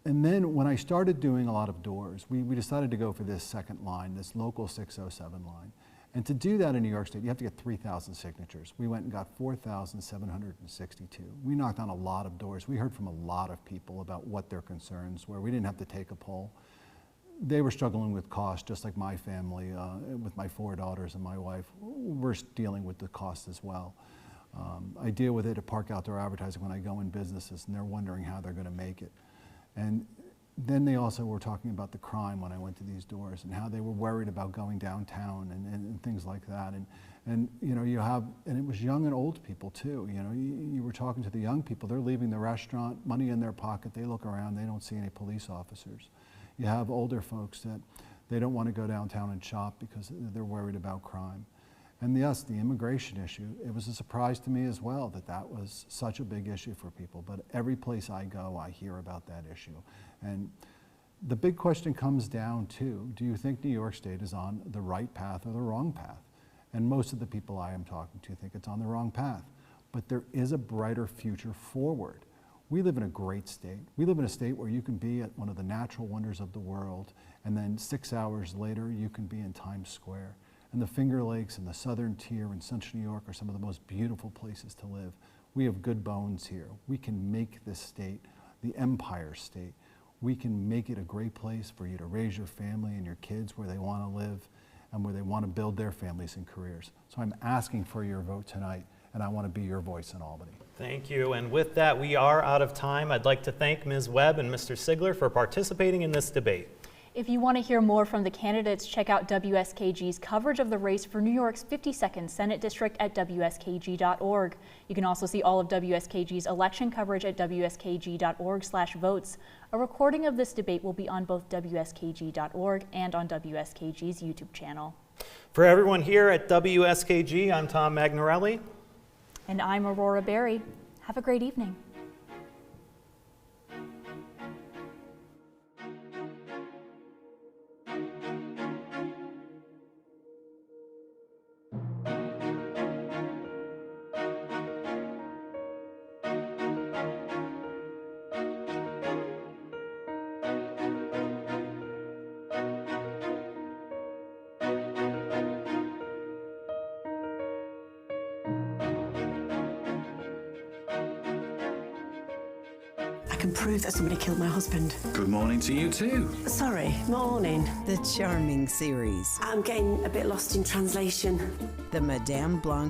And then when I started doing a lot of doors, we decided to go for this second line, this local 607 line. And to do that in New York State, you have to get 3,000 signatures. We went and got 4,762. We knocked on a lot of doors. We heard from a lot of people about what their concerns were. We didn't have to take a poll. They were struggling with cost, just like my family, with my 4 daughters and my wife. We're dealing with the cost as well. I deal with it at Park Outdoor Advertising when I go in businesses, and they're wondering how they're going to make it. And then they also were talking about the crime when I went to these doors and how they were worried about going downtown and things like that. And you know, you have, and it was young and old people too. You know, you were talking to the young people, they're leaving the restaurant, money in their pocket, they look around, they don't see any police officers. You have older folks that they don't want to go downtown and shop because they're worried about crime. And yes, the immigration issue, it was a surprise to me as well that that was such a big issue for people. But every place I go, I hear about that issue. And the big question comes down to, do you think New York State is on the right path or the wrong path? And most of the people I am talking to think it's on the wrong path. But there is a brighter future forward. We live in a great state. We live in a state where you can be at one of the natural wonders of the world, and then 6 hours later, you can be in Times Square. And the Finger Lakes and the Southern Tier and Central New York are some of the most beautiful places to live. We have good bones here. We can make this state the Empire State. We can make it a great place for you to raise your family and your kids where they want to live and where they want to build their families and careers. So I'm asking for your vote tonight, and I want to be your voice in Albany. Thank you. And with that, we are out of time. I'd like to thank Ms. Webb and Mr. Sigler for participating in this debate. If you want to hear more from the candidates, check out WSKG's coverage of the race for New York's 52nd Senate District at WSKG.org. You can also see all of WSKG's election coverage at WSKG.org/votes. A recording of this debate will be on both WSKG.org and on WSKG's YouTube channel. For everyone here at WSKG, I'm Tom Magnarelli. And I'm Aurora Berry. Have a great evening. I can prove that somebody killed my husband. Good morning to you too. Sorry, morning. The Charming series. I'm getting a bit lost in translation. The Madame Blanc